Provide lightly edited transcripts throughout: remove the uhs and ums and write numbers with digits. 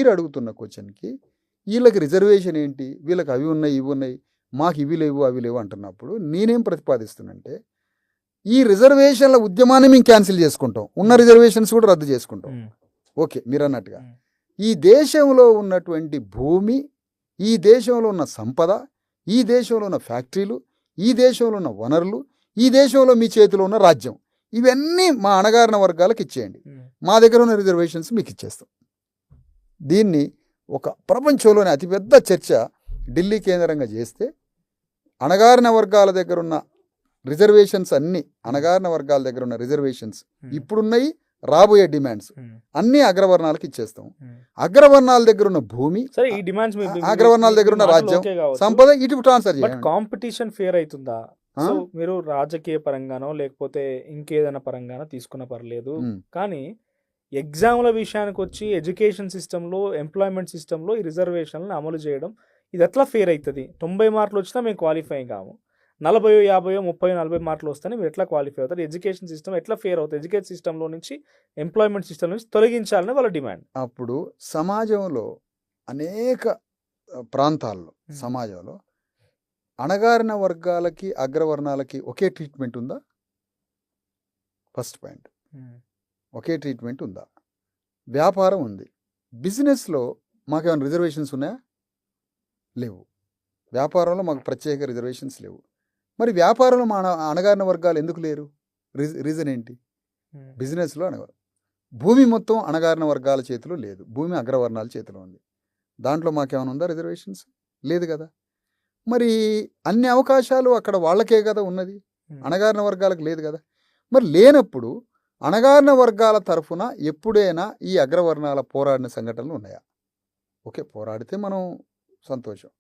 మీరు అడుగుతున్న క్వశ్చన్కి వీళ్ళకి రిజర్వేషన్ ఏంటి, వీళ్ళకి అవి ఉన్నాయి ఇవి ఉన్నాయి, మాకు ఇవి లేవు అవి లేవు అంటున్నప్పుడు నేనేం ప్రతిపాదిస్తున్నంటే ఈ రిజర్వేషన్ల ఉద్యమాన్ని మేము క్యాన్సిల్ చేసుకుంటాం, ఉన్న రిజర్వేషన్స్ కూడా రద్దు చేసుకుంటాం. ఓకే, మీరు అన్నట్టుగా ఈ దేశంలో ఉన్నటువంటి భూమి, ఈ దేశంలో ఉన్న సంపద, ఈ దేశంలో ఉన్న ఫ్యాక్టరీలు, ఈ దేశంలో ఉన్న వనరులు, ఈ దేశంలో మీ చేతిలో ఉన్న రాజ్యం, ఇవన్నీ మా అణగారిన వర్గాలకు ఇచ్చేయండి, మా దగ్గర ఉన్న రిజర్వేషన్స్ మీకు ఇచ్చేస్తాం. దీన్ని ఒక ప్రపంచంలోనే అతిపెద్ద చర్చ ఢిల్లీ కేంద్రంగా చేస్తే అణగారిన వర్గాల దగ్గర ఉన్న రిజర్వేషన్స్ అన్నీ, అణగారిన వర్గాల దగ్గర ఉన్న రిజర్వేషన్స్ ఇప్పుడున్నాయి, రాబోయే డిమాండ్స్ అన్ని అగ్రవర్ణాలకు ఇచ్చేస్తాం. అగ్రవర్ణాల దగ్గర ఉన్న భూమి, అగ్రవర్ణాల దగ్గర ఉన్న రాజ్యం, సంపద ఇటు ట్రాన్స్ఫర్ చేయాలి. కాంపిటీషన్ ఫేర్ అవుతుందా? మీరు రాజకీయ పరంగానో లేకపోతే ఇంకేదైనా పరంగానో తీసుకున్న పర్లేదు, కానీ ఎగ్జామ్ల విషయానికి వచ్చి ఎడ్యుకేషన్ సిస్టంలో, ఎంప్లాయ్మెంట్ సిస్టంలో ఈ రిజర్వేషన్లను అమలు చేయడం ఇది ఎట్లా ఫేర్ అవుతుంది? 90 మార్కులు వచ్చినా మేము క్వాలిఫై కాము, 40, 50, 30, 40 మార్కులు వస్తానే మీరు ఎట్లా క్వాలిఫై అవుతారు? ఎడ్యుకేషన్ సిస్టమ్ ఎట్లా ఫేర్ అవుతుంది? ఎడ్యుకేషన్ సిస్టంలో నుంచి ఎంప్లాయ్మెంట్ సిస్టమ్ నుంచి తొలగించాలని వాళ్ళ డిమాండ్. అప్పుడు సమాజంలో అనేక ప్రాంతాల్లో సమాజంలో అణగారిన వర్గాలకి అగ్రవర్ణాలకి ఒకే ట్రీట్మెంట్ ఉందా? ఫస్ట్ పాయింట్, ఒకే ట్రీట్మెంట్ ఉందా? వ్యాపారం ఉంది, బిజినెస్లో మాకేమైనా రిజర్వేషన్స్ ఉన్నాయా? లేవు. వ్యాపారంలో మాకు ప్రత్యేక రిజర్వేషన్స్ లేవు. మరి వ్యాపారంలో మా అణగారిన వర్గాలు ఎందుకు లేరు? రీజన్ ఏంటి? బిజినెస్లో భూమి మొత్తం అణగారిన వర్గాల చేతిలో లేదు, భూమి అగ్రవర్ణాల చేతిలో ఉంది. దాంట్లో మాకేమైనా ఉందా రిజర్వేషన్స్? లేదు కదా. మరి అన్ని అవకాశాలు అక్కడ వాళ్ళకే కదా ఉన్నది, అణగారిన వర్గాలకు లేదు కదా. మరి లేనప్పుడు అణగారిన వర్గాల తరఫున ఎప్పుడైనా ఈ అగ్రవర్ణాల పోరాడిన సంఘటనలు ఉన్నాయా? ఓకే, పోరాడితే మనం సంతోషం.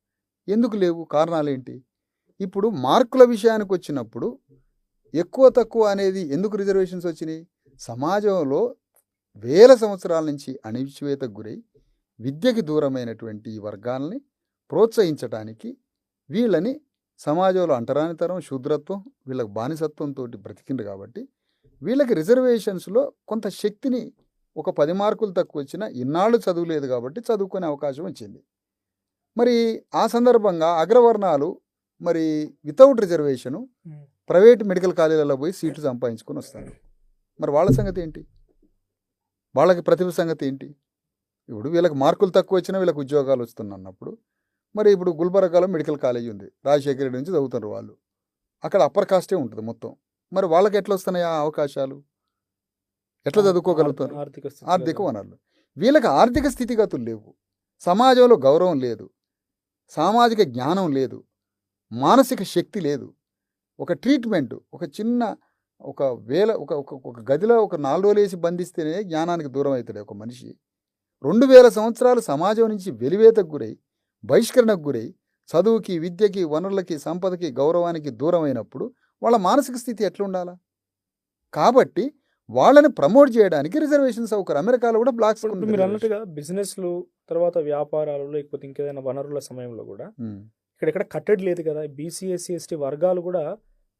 ఎందుకు లేవు? కారణాలు ఏంటి? ఇప్పుడు మార్కుల విషయానికి వచ్చినప్పుడు ఎక్కువ తక్కువ అనేది ఎందుకు రిజర్వేషన్స్ వచ్చినాయి? సమాజంలో వేల సంవత్సరాల నుంచి అణిచివేతకు గురై విద్యకి దూరమైనటువంటి ఈ వర్గాలని ప్రోత్సహించడానికి, వీళ్ళని సమాజంలో అంటరానితనం, శూద్రత్వం, వీళ్ళకి బానిసత్వంతో బ్రతికిండ్రు కాబట్టి వీళ్ళకి రిజర్వేషన్స్లో కొంత శక్తిని, ఒక 10 మార్కులు తక్కువ వచ్చినా ఇన్నాళ్ళు చదువులేదు కాబట్టి చదువుకునే అవకాశం వచ్చింది. మరి ఆ సందర్భంగా అగ్రవర్ణాలు మరి వితౌట్ రిజర్వేషను ప్రైవేట్ మెడికల్ కాలేజీలలో పోయి సీట్లు సంపాదించుకొని వస్తారు. మరి వాళ్ళ సంగతి ఏంటి? వాళ్ళకి ప్రతిభ సంగతి ఏంటి? ఇప్పుడు వీళ్ళకి మార్కులు తక్కువ వచ్చినా వీళ్ళకి ఉద్యోగాలు వస్తున్నప్పుడు, మరి ఇప్పుడు గుల్బర్గాలో మెడికల్ కాలేజీ ఉంది, రాజశేఖర రెడ్డి నుంచి చదువుతున్నారు వాళ్ళు, అక్కడ అప్పర్ కాస్టే ఉంటుంది మొత్తం. మరి వాళ్ళకి ఎట్లా వస్తున్నాయి ఆ అవకాశాలు? ఎట్లా చదువుకోగలుగుతారు? ఆర్థిక వనరులు. వీళ్ళకి ఆర్థిక స్థితిగతులు లేవు, సమాజంలో గౌరవం లేదు, సామాజిక జ్ఞానం లేదు, మానసిక శక్తి లేదు. ఒక ట్రీట్మెంట్, ఒక చిన్న ఒక గదిలో ఒక 4 రోజులు వేసి బంధిస్తేనే జ్ఞానానికి దూరం అవుతాడు ఒక మనిషి. 2000 సంవత్సరాలు సమాజం నుంచి వెలివేతకు గురై, బహిష్కరణకు గురై, చదువుకి, విద్యకి, వనరులకి, సంపదకి, గౌరవానికి దూరం అయినప్పుడు వాళ్ళ మానసిక స్థితి ఎట్లుండాలా? కాబట్టి వాళ్ళని ప్రమోట్ చేయడానికి రిజర్వేషన్ సౌకర్యం. అమెరికాలో కూడా బ్లాక్స్. మీరు అన్నట్టుగా బిజినెస్లు, తర్వాత వ్యాపారాలు, లేకపోతే ఇంకేదైనా వనరుల సమయంలో కూడా ఇక్కడ కట్టడి లేదు కదా. బీసీ, ఎస్సీ, ఎస్టీ వర్గాలు కూడా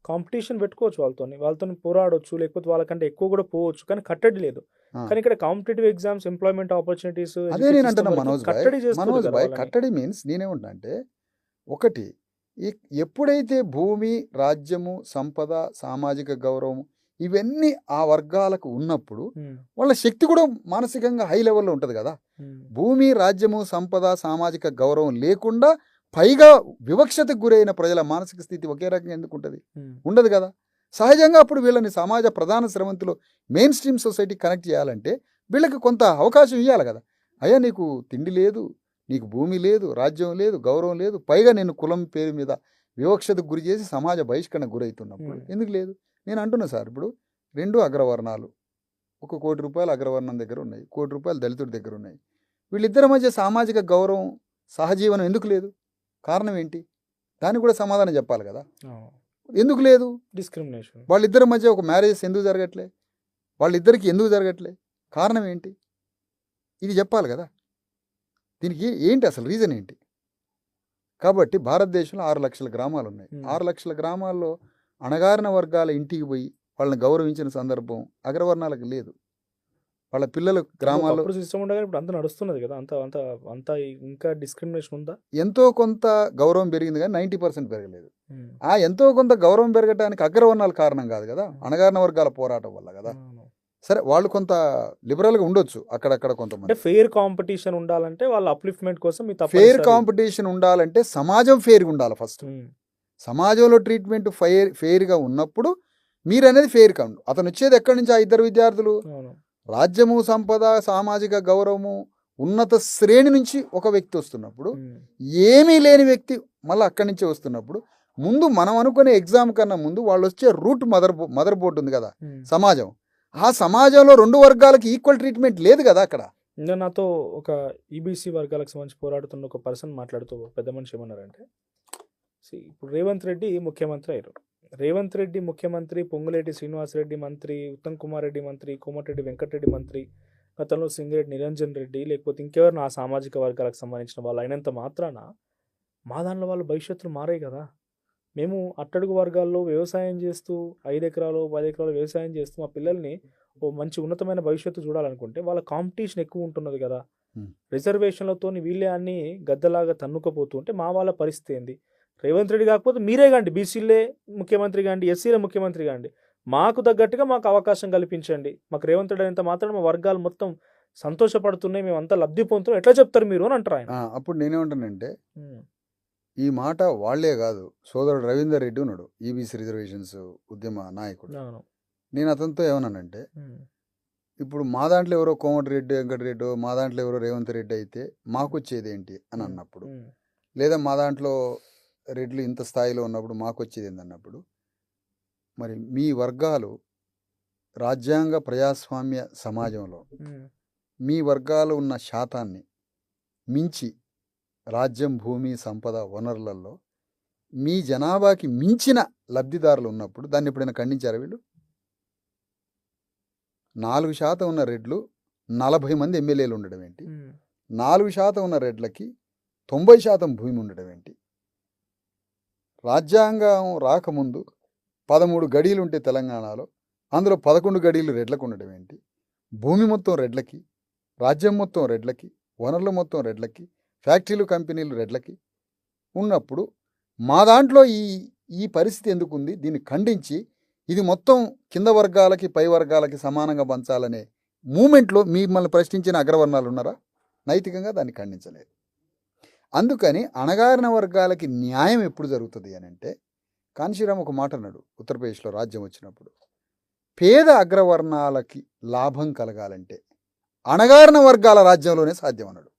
కాంపిటీషన్ పెట్టుకోవచ్చు, వాళ్ళతో పోరాడవచ్చు, లేకపోతే వాళ్ళకంటే ఎక్కువ కూడా పోవచ్చు, కానీ కట్టడి లేదు. కానీ ఇక్కడ కాంపిటేటివ్ ఎగ్జామ్స్, ఎంప్లాయ్మెంట్ ఆపర్చునిటీస్, అదే నేను అంటున్నా మనోజ్ భాయ్. కట్టడి మీన్స్ నేనేమంటున్నా అంటే, ఒకటి ఎప్పుడైతే భూమి, రాజ్యము, సంపద, సామాజిక గౌరవం ఇవన్నీ ఆ వర్గాలకు ఉన్నప్పుడు వాళ్ళ శక్తి కూడా మానసికంగా హై లెవెల్లో ఉంటుంది కదా. భూమి, రాజ్యము, సంపద, సామాజిక గౌరవం లేకుండా పైగా వివక్షతకు గురైన ప్రజల మానసిక స్థితి ఒకే రకంగా ఎందుకు ఉంటుంది? ఉండదు కదా. సహజంగా అప్పుడు వీళ్ళని సమాజ ప్రధాన స్రవంతిలో మెయిన్ స్ట్రీమ్ సొసైటీ కనెక్ట్ చేయాలంటే వీళ్ళకి కొంత అవకాశం ఇవ్వాలి కదా. అయ్యా నీకు తిండి లేదు, నీకు భూమి లేదు, రాజ్యం లేదు, గౌరవం లేదు, పైగా నేను కులం పేరు మీద వివక్షతకు గురి చేసి సమాజ బహిష్కరణకు గురవుతున్నప్పుడు ఎందుకు లేదు? నేను అంటున్నా సార్, ఇప్పుడు 2 అగ్రవర్ణాలు, 1 కోటి రూపాయలు అగ్రవర్ణం దగ్గర ఉన్నాయి, 1 కోటి రూపాయలు దళితుడి దగ్గర ఉన్నాయి. వీళ్ళిద్దరి మధ్య సామాజిక గౌరవం, సహజీవనం ఎందుకు లేదు? కారణం ఏంటి? దానికి కూడా సమాధానం చెప్పాలి కదా. ఎందుకు లేదు? డిస్క్రిమినేషన్. వాళ్ళిద్దరి మధ్య ఒక మ్యారేజెస్ ఎందుకు జరగట్లే? వాళ్ళిద్దరికి ఎందుకు జరగట్లే? కారణం ఏంటి? ఇది చెప్పాలి కదా. దీనికి ఏంటి అసలు రీజన్ ఏంటి? కాబట్టి భారతదేశంలో 6 లక్షల గ్రామాలు ఉన్నాయి. 6 లక్షల గ్రామాల్లో అణగారిన వర్గాల ఇంటికి పోయి వాళ్ళని గౌరవించిన సందర్భం అగ్రవర్ణాలకు లేదు. వాళ్ళ పిల్లలు గ్రామాల్లో సిస్టమ్ ఉండగా ఇప్పుడు అంత నడుస్తున్నది కదా, అంత అంత అంత ఇంకా డిస్క్రిమినేషన్ ఉందా? ఎంతో కొంత గౌరవం పెరిగింది కానీ 90% పెరగలేదు. ఆ ఎంతో కొంత గౌరవం పెరగడానికి అగ్రవర్ణాలు కారణం కాదు కదా, అణగారిన వర్గాల పోరాటం వల్ల కదా. సరే వాళ్ళు కొంత లిబరల్గా ఉండొచ్చు అక్కడక్కడ కొంతమంది. అంటే ఫెయిర్ కాంపిటీషన్ ఉండాలంటే వాళ్ళ అప్లిఫ్ట్మెంట్ కోసం ఫెయిర్ కాంపిటీషన్ ఉండాలంటే సమాజం ఫెయిర్గా ఉండాలి ఫస్ట్. సమాజంలో ట్రీట్మెంట్ ఫెయిర్గా ఉన్నప్పుడు మీరు అనేది ఫెయిర్ కాదు. అతను వచ్చేది ఎక్కడి నుంచి? ఆ ఇద్దరు విద్యార్థులు రాజ్యము, సంపద, సామాజిక గౌరవము, ఉన్నత శ్రేణి నుంచి ఒక వ్యక్తి వస్తున్నప్పుడు, ఏమీ లేని వ్యక్తి మళ్ళీ అక్కడి నుంచే వస్తున్నప్పుడు, ముందు మనం అనుకునే ఎగ్జామ్ కన్నా ముందు వాళ్ళు వచ్చే రూట్ మదర్ బోర్డు ఉంది కదా సమాజం. ఆ సమాజంలో రెండు వర్గాలకి ఈక్వల్ ట్రీట్మెంట్ లేదు కదా అక్కడ. ఇంకా నాతో ఒక ఈబీసీ వర్గాలకు సంబంధించి పోరాడుతున్న ఒక పర్సన్ మాట్లాడుతూ పెద్ద మనిషి ఏమన్నారంటే, ఇప్పుడు రేవంత్ రెడ్డి ముఖ్యమంత్రి అయ్యారు. రేవంత్ రెడ్డి ముఖ్యమంత్రి, పొంగులేటి శ్రీనివాసరెడ్డి మంత్రి, ఉత్తమ్ కుమార్ రెడ్డి మంత్రి, కోమటిరెడ్డి వెంకటరెడ్డి మంత్రి, గతంలో సింగిరెడ్డి నిరంజన్ రెడ్డి, లేకపోతే ఇంకెవరు నా సామాజిక వర్గాలకు సంబంధించిన వాళ్ళు అయినంత మాత్రాన మా దానిలో వాళ్ళ భవిష్యత్తులు మారాయి కదా. మేము అట్టడుగు వర్గాల్లో వ్యవసాయం చేస్తూ 5 ఎకరాలు 10 ఎకరాలు వ్యవసాయం చేస్తూ మా పిల్లల్ని ఓ మంచి ఉన్నతమైన భవిష్యత్తు చూడాలనుకుంటే వాళ్ళ కాంపిటీషన్ ఎక్కువ ఉంటున్నది కదా. రిజర్వేషన్లతో వీళ్ళే అన్ని గద్దలాగా తన్నుకపోతుంటే మా వాళ్ళ పరిస్థితి ఏంది? రేవంత్ రెడ్డి కాకపోతే మీరే కాండి, బీసీలే ముఖ్యమంత్రి కాండి, ఎస్సీలే ముఖ్యమంత్రి కాండి, మాకు తగ్గట్టుగా మాకు అవకాశం కల్పించండి. మాకు రేవంత్ రెడ్డి అంత మాత్రం మా వర్గాలు మొత్తం సంతోషపడుతున్నాయి, మేము అంతా లబ్ధి పొందుతున్నాం, ఎట్లా చెప్తారు మీరు అని అంటారు ఆయన. అప్పుడు నేనేమంటానంటే, ఈ మాట వాళ్లే కాదు, సోదరుడు రవీందర్ రెడ్డి ఉన్నాడు, ఈబీసీ రిజర్వేషన్స్ ఉద్యమ నాయకుడు. నేను అతనితో ఏమన్నానంటే, ఇప్పుడు మా దాంట్లో ఎవరో కోమటిరెడ్డి వెంకటరెడ్డి, మా దాంట్లో ఎవరో రేవంత్ రెడ్డి అయితే మాకు వచ్చేది ఏంటి అని అన్నప్పుడు, లేదా మా దాంట్లో రెడ్లు ఇంత స్థాయిలో ఉన్నప్పుడు మాకు వచ్చేది ఏంటన్నప్పుడు, మరి మీ వర్గాలు రాజ్యాంగ ప్రజాస్వామ్య సమాజంలో మీ వర్గాలు ఉన్న శాతాన్ని మించి రాజ్యం, భూమి, సంపద, వనరులలో మీ జనాభాకి మించిన లబ్ధిదారులు ఉన్నప్పుడు దాన్ని ఎప్పుడైనా ఖండించారా వీళ్ళు? 4% ఉన్న రెడ్లు 40 మంది ఎమ్మెల్యేలు ఉండడం ఏంటి? 4% ఉన్న రెడ్లకి 90% భూమి ఉండడం ఏంటి? రాజ్యాంగం రాకముందు 13 గడీలు ఉంటే తెలంగాణలో, అందులో 11 గడీలు రెడ్లకు ఉండడం ఏంటి? భూమి మొత్తం రెడ్లకి, రాజ్యం మొత్తం రెడ్లకి, వనరులు మొత్తం రెడ్లకి, ఫ్యాక్టరీలు, కంపెనీలు రెడ్లకి ఉన్నప్పుడు మా దాంట్లో ఈ పరిస్థితి ఎందుకు ఉంది? దీన్ని ఖండించి ఇది మొత్తం కింద వర్గాలకి పై వర్గాలకి సమానంగా పంచాలనే మూమెంట్లో మిమ్మల్ని ప్రశ్నించిన అగ్రవర్ణాలు ఉన్నారా? నైతికంగా దాన్ని ఖండించలేదు. అందుకని అణగారిన వర్గాలకి న్యాయం ఎప్పుడు జరుగుతుంది అని అంటే, కాన్షీరామ్ ఒక మాట అన్నాడు ఉత్తరప్రదేశ్లో రాజ్యం వచ్చినప్పుడు, పేద అగ్రవర్ణాలకి లాభం కలగాలంటే అణగారిన వర్గాల రాజ్యంలోనే సాధ్యం అన్నాడు.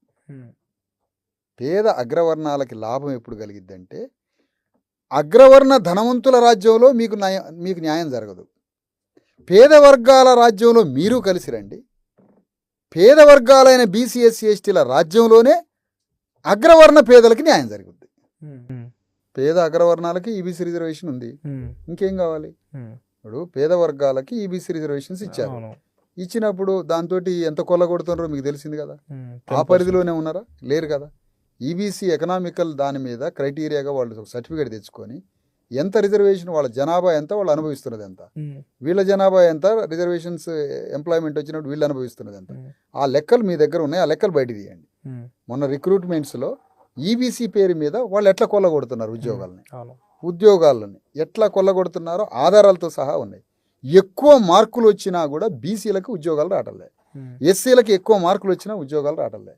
పేద అగ్రవర్ణాలకి లాభం ఎప్పుడు కలిగిద్దంటే, అగ్రవర్ణ ధనవంతుల రాజ్యంలో మీకు న్యాయం జరగదు. పేద వర్గాల రాజ్యంలో మీరు కలిసి రండి, పేద వర్గాలైన బీసీ, ఎస్సీ, ఎస్టీల రాజ్యంలోనే అగ్రవర్ణ పేదలకి న్యాయం జరుగుద్ది. పేద అగ్రవర్ణాలకి ఈబీసీ రిజర్వేషన్ ఉంది, ఇంకేం కావాలి? ఇప్పుడు పేద వర్గాలకి ఈబీసీ రిజర్వేషన్స్ ఇచ్చారు. ఇచ్చినప్పుడు దాంతో ఎంత కొల్లగొడుతున్నారో మీకు తెలిసింది కదా. ఆ పరిధిలోనే ఉన్నారా? లేరు కదా. ఈబీసీ ఎకనామికల్ దాని మీద క్రైటీరియాగా వాళ్ళు సర్టిఫికేట్ తెచ్చుకొని ఎంత రిజర్వేషన్, వాళ్ళ జనాభా ఎంత, వాళ్ళు అనుభవిస్తున్నది ఎంత, వీళ్ళ జనాభా ఎంత, రిజర్వేషన్స్ ఎంప్లాయ్మెంట్ వచ్చినప్పుడు వీళ్ళు అనుభవిస్తున్నది ఎంత, ఆ లెక్కలు మీ దగ్గర ఉన్నాయి. ఆ లెక్కలు బయట తీయండి. మొన్న రిక్రూట్మెంట్స్లో ఈబీసీ పేరు మీద వాళ్ళు ఎట్లా కొల్లగొడుతున్నారు ఉద్యోగాలని ఎట్లా కొల్లగొడుతున్నారో ఆధారాలతో సహా ఉన్నాయి. ఎక్కువ మార్కులు వచ్చినా కూడా బీసీలకు ఉద్యోగాలు రావట్లే, ఎస్సీలకి ఎక్కువ మార్కులు వచ్చినా ఉద్యోగాలు రావట్లే,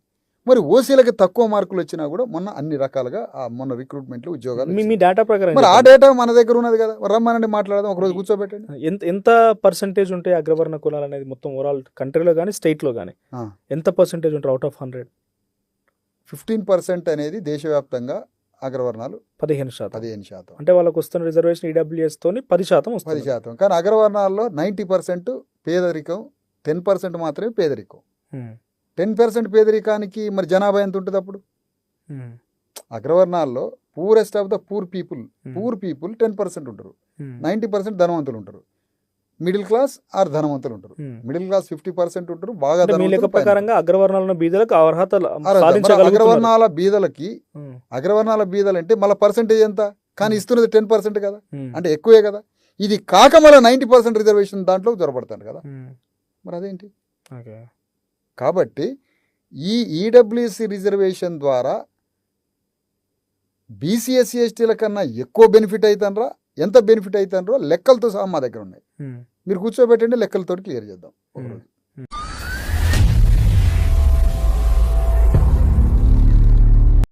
మరి ఓసీలకి తక్కువ మార్కులు వచ్చినా కూడా మొన్న అన్ని రకాలుగా మొన్న రిక్రూట్మెంట్లు ఉద్యోగాలు. మీ డేటా ప్రకారం మరి ఆ డేటా మన దగ్గర ఉన్నది కదా, రమ్మనండి మాట్లాడదాం, ఒకరోజు కూర్చోబెట్టండి. ఎంత పర్సెంటేజ్ ఉంటాయి అగ్రవర్ణ కులాలు అనేది మొత్తం ఓవరాల్ కంట్రీలో కానీ స్టేట్లో కానీ ఎంత పర్సెంటేజ్ ఉంటారు అవుట్ ఆఫ్ 100? 15% అనేది దేశవ్యాప్తంగా అగ్రవర్ణాలు 15%. అంటే వాళ్ళకి వస్తున్న రిజర్వేషన్ ఈడబ్ల్యూఎస్ తోని 10% 10%. కానీ అగ్రవర్ణాల్లో 90% పేదరికం, 10% మాత్రమే పేదరికం. 10% పేదరికానికి మరి జనాభా ఎంత ఉంటుంది అప్పుడు? అగ్రవర్ణాల్లో poorest of the poor people 10% ఉంటారు, 90% ధనవంతులు ఉంటారు, మిడిల్ క్లాస్ ఆర్ ధనవంతులు ఉంటారు. మిడిల్ క్లాస్ 50% ఉంటారు, బాగా అగ్రవర్ణాల బీదలకు అగ్రవర్ణాల బీదలు అంటే మళ్ళీ పర్సెంటేజ్ ఎంత? కానీ ఇస్తున్నది 10% కదా, అంటే ఎక్కువే కదా. ఇది కాక మళ్ళీ 90% రిజర్వేషన్ దాంట్లో జొరబడతాడు కదా. మరి అదేంటి? ఓకే. కాబట్టి ఈ ఈడబ్ల్యూఎస్సి రిజర్వేషన్ ద్వారా బీసీ ఎస్సీ ఎస్టీల కన్నా ఎక్కువ బెనిఫిట్ అవుతానరా, ఎంత బెనిఫిట్ అవుతానరో లెక్కలతో సహా మా దగ్గర ఉన్నాయి. మీరు కూర్చోబెట్టండి, లెక్కలతో క్లియర్ చేద్దాం ఒకరోజు.